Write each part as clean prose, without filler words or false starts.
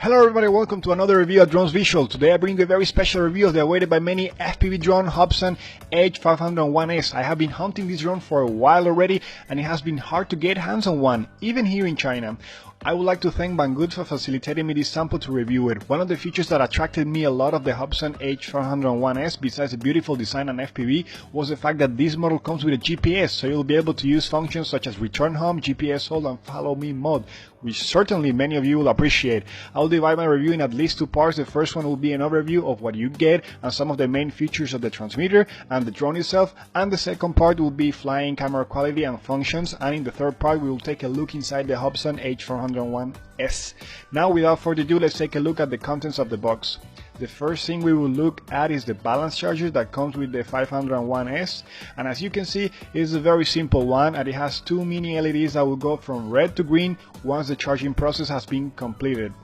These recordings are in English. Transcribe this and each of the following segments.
Hello everybody, welcome to another review of Drones Visual. Today I bring you a very special review of the awaited by many FPV drone Hobson H501S. I have been hunting this drone for a while already and it has been hard to get hands on one, even here in China. I would like to thank Banggood for facilitating me this sample to review it. One of the features that attracted me a lot of the Hobson H501S, besides the beautiful design and FPV, was the fact that this model comes with a GPS, so you'll be able to use functions such as return home, GPS hold and follow me mode, which certainly many of you will appreciate. I will divide my review in at least two parts. The first one will be an overview of what you get and some of the main features of the transmitter and the drone itself, and the second part will be flying camera quality and functions, and in the third part we will take a look inside the Hobson H501S. Now without further ado, let's take a look at the contents of the box. The first thing we will look at is the balance charger that comes with the 501S, and as you can see, it's a very simple one and it has two mini LEDs that will go from red to green once the charging process has been completed.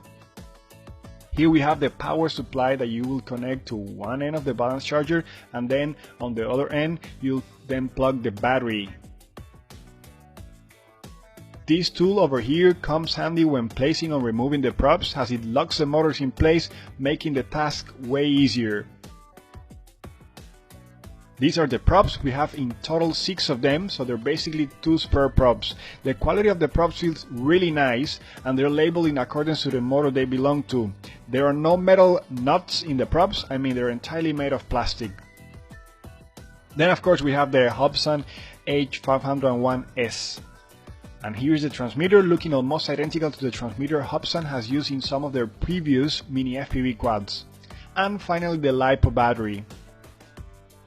Here we have the power supply that you will connect to one end of the balance charger, and then on the other end you'll then plug the battery. This tool over here comes handy when placing or removing the props, as it locks the motors in place, making the task way easier. These are the props. We have in total 6 of them, so they're basically 2 spare props. The quality of the props feels really nice and they're labeled in accordance to the motor they belong to. There are no metal nuts in the props, they're entirely made of plastic. Then of course we have the Hobson H501S. And here's the transmitter, looking almost identical to the transmitter Hobson has used in some of their previous mini FPV quads. And finally the LiPo battery.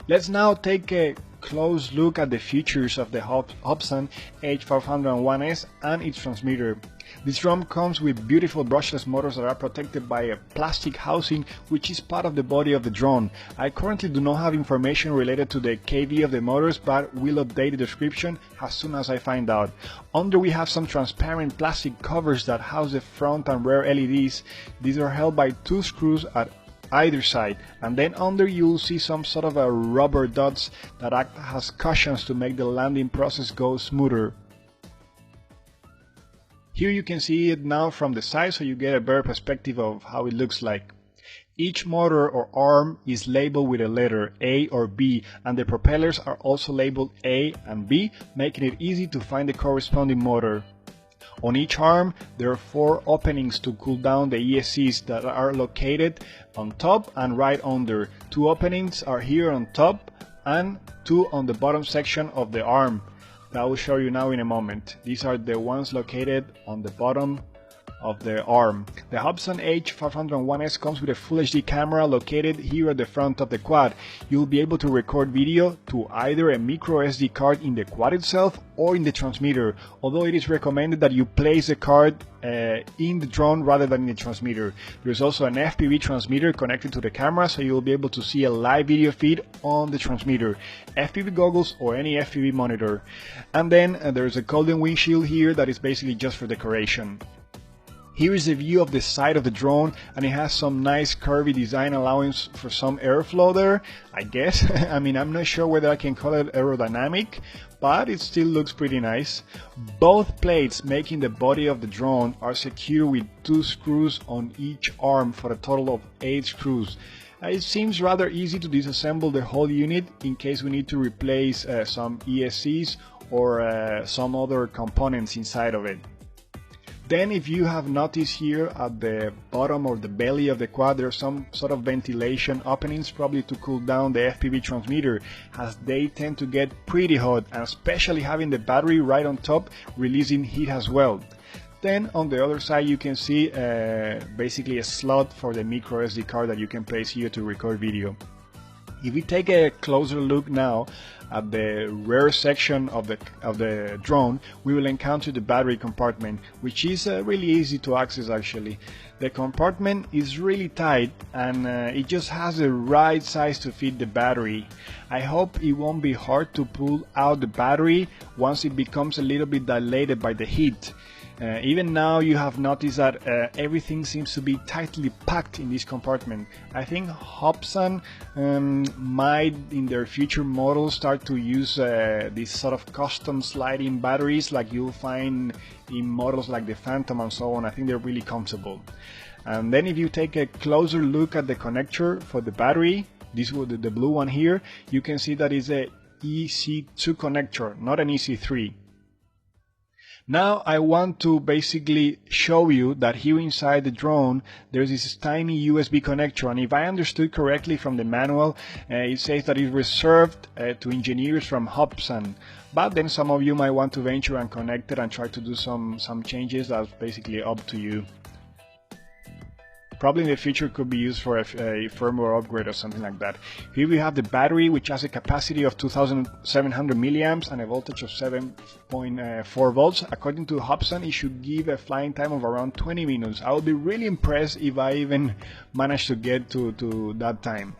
Let's now take a close look at the features of the Hobson H501S and its transmitter. This drone comes with beautiful brushless motors that are protected by a plastic housing which is part of the body of the drone. I currently do not have information related to the KV of the motors, but will update the description as soon as I find out. Under we have some transparent plastic covers that house the front and rear LEDs. These are held by 2 screws at either side, and then under you'll see some sort of a rubber dots that act as cushions to make the landing process go smoother. Here you can see it now from the side, so you get a better perspective of how it looks like. Each motor or arm is labeled with a letter A or B, and the propellers are also labeled A and B, making it easy to find the corresponding motor. On each arm there are 4 openings to cool down the ESCs that are located on top and right under. 2 openings are here on top and 2 on the bottom section of the arm. That I will show you now in a moment. These are the ones located on the bottom of the arm. The Hobson H501S comes with a Full HD camera located here at the front of the quad. You'll be able to record video to either a micro SD card in the quad itself or in the transmitter, although it is recommended that you place the card in the drone rather than in the transmitter. There's also an FPV transmitter connected to the camera, so you'll be able to see a live video feed on the transmitter, FPV goggles or any FPV monitor. And then there's a golden windshield here that is basically just for decoration. Here is a view of the side of the drone, and it has some nice curvy design allowing for some airflow there, I guess. I'm not sure whether I can call it aerodynamic, but it still looks pretty nice. Both plates making the body of the drone are secured with 2 screws on each arm for a total of 8 screws. It seems rather easy to disassemble the whole unit in case we need to replace some ESCs or some other components inside of it. Then if you have noticed here at the bottom or the belly of the quad, there's some sort of ventilation openings, probably to cool down the FPV transmitter, as they tend to get pretty hot, and especially having the battery right on top releasing heat as well. Then on the other side you can see basically a slot for the micro SD card that you can place here to record video. If we take a closer look now at the rear section of the drone, we will encounter the battery compartment, which is really easy to access actually. The compartment is really tight and it just has the right size to fit the battery. I hope it won't be hard to pull out the battery once it becomes a little bit dilated by the heat. Even now you have noticed that everything seems to be tightly packed in this compartment. I think Hobson might in their future models start to use these sort of custom sliding batteries like you'll find in models like the Phantom and so on. I think they're really comfortable. And then if you take a closer look at the connector for the battery, this was the blue one here, you can see that it's a EC2 connector, not an EC3. Now I want to basically show you that here inside the drone there's this tiny USB connector, and if I understood correctly from the manual, it says that it's reserved to engineers from Hobson. But then some of you might want to venture and connect it and try to do some changes. That's basically up to you. Probably in the future could be used for a firmware upgrade or something like that. Here we have the battery, which has a capacity of 2,700 milliamps and a voltage of 7.4 volts. According to Hobson, it should give a flying time of around 20 minutes. I would be really impressed if I even managed to get to that time.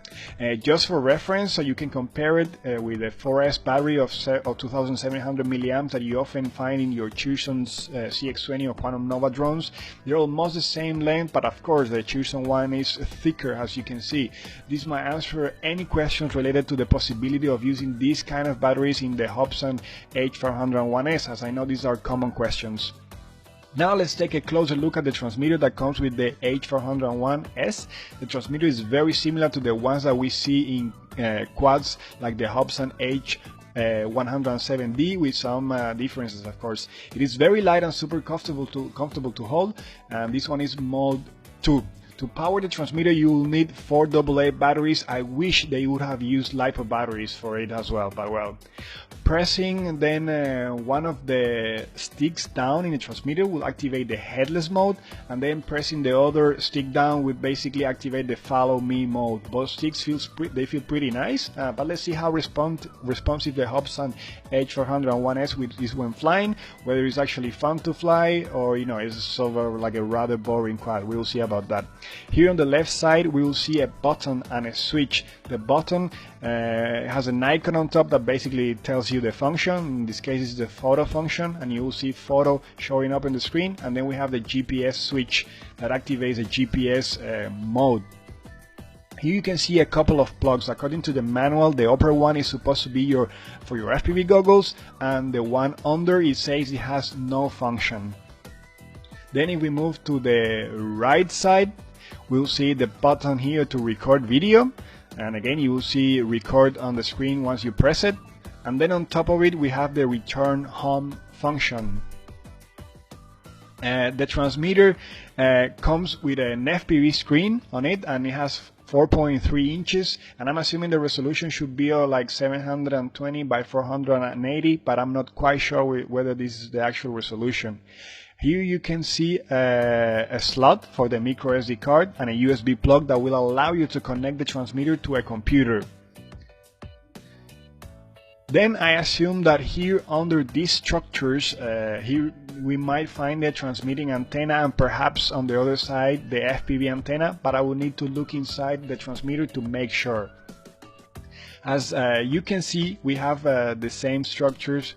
Just for reference, so you can compare it with the 4S battery of 2,700 milliamps that you often find in your Chooson's CX-20 or Quantum Nova drones. They're almost the same length, but of course the Choson one is thicker, as you can see. This might answer any questions related to the possibility of using these kind of batteries in the Hobson H501S, as I know these are common questions. Now let's take a closer look at the transmitter that comes with the H501S. The transmitter is very similar to the ones that we see in quads like the Hobson H107D, with some differences, of course. It is very light and super comfortable to hold, and this one is Mode 2. To power the transmitter, you will need 4 AA batteries. I wish they would have used LiPo batteries for it as well, but well. Pressing then one of the sticks down in the transmitter will activate the headless mode, and then pressing the other stick down will basically activate the follow me mode. Both sticks feel pretty nice, but let's see how responsive the Hobson H401S is when flying, whether it's actually fun to fly or it's sort of like a rather boring quad. We will see about that. Here on the left side we will see a button and a switch. The button has an icon on top that basically tells you the function. In this case it's the photo function, and you will see photo showing up on the screen, and then we have the GPS switch that activates the GPS mode. Here you can see a couple of plugs. According to the manual, the upper one is supposed to be for your FPV goggles, and the one under, it says it has no function. Then if we move to the right side, we'll see the button here to record video, and again you will see record on the screen once you press it. And then on top of it we have the return home function. The transmitter comes with an FPV screen on it, and it has 4.3 inches, and I'm assuming the resolution should be like 720 by 480, but I'm not quite sure whether this is the actual resolution. Here you can see a slot for the micro SD card and a USB plug that will allow you to connect the transmitter to a computer. Then I assume that here under these structures, here we might find the transmitting antenna, and perhaps on the other side the FPV antenna, but I will need to look inside the transmitter to make sure. As you can see, we have the same structures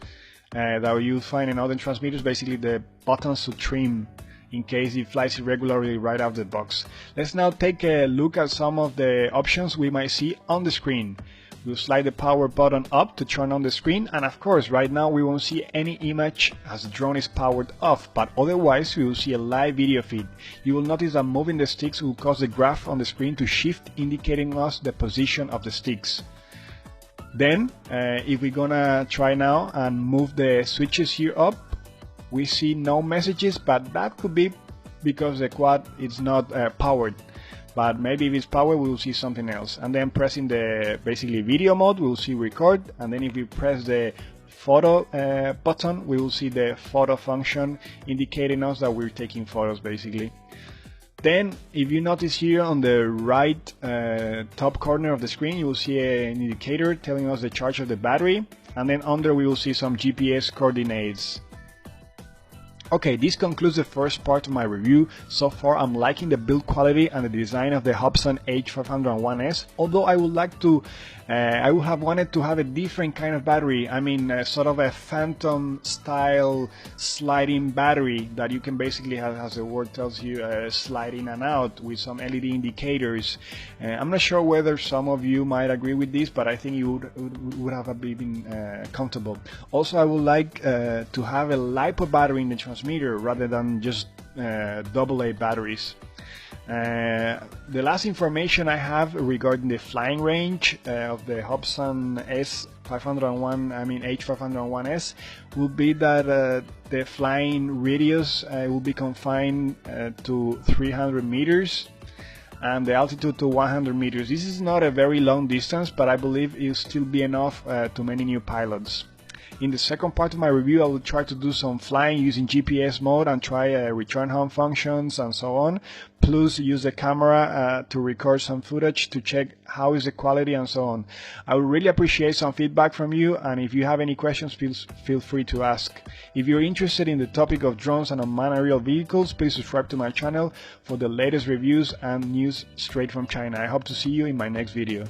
that you'll find in other transmitters, basically the buttons to trim in case it flies irregularly right out of the box. Let's now take a look at some of the options we might see on the screen. We'll slide the power button up to turn on the screen, and of course right now we won't see any image as the drone is powered off, but otherwise we will see a live video feed. You will notice that moving the sticks will cause the graph on the screen to shift, indicating us the position of the sticks. Then if we're gonna try now and move the switches here up, we see no messages, but that could be because the quad is not powered. But maybe if it's powered, we will see something else. And then pressing the basically video mode, we will see record, and then if we press the photo button, we will see the photo function indicating us that we're taking photos basically. Then if you notice here on the right top corner of the screen, you will see an indicator telling us the charge of the battery, and then under we will see some GPS coordinates. Okay, this concludes the first part of my review. So far I'm liking the build quality and the design of the Hobson H501S, although I would like to I would have wanted to have a different kind of battery. I mean sort of a phantom style sliding battery that you can basically have, as the word tells you, slide in and out with some LED indicators. I'm not sure whether some of you might agree with this, but I think you would have been comfortable. Also, I would like to have a LiPo battery in the transmitter rather than just AA batteries. The last information I have regarding the flying range of the Hobson H501S will be that the flying radius will be confined to 300 meters and the altitude to 100 meters. This is not a very long distance, but I believe it will still be enough to many new pilots. In the second part of my review, I will try to do some flying using GPS mode and try return home functions and so on, plus use the camera to record some footage to check how is the quality and so on. I would really appreciate some feedback from you, and if you have any questions, please feel free to ask. If you're interested in the topic of drones and unmanned aerial vehicles, please subscribe to my channel for the latest reviews and news straight from China. I hope to see you in my next video.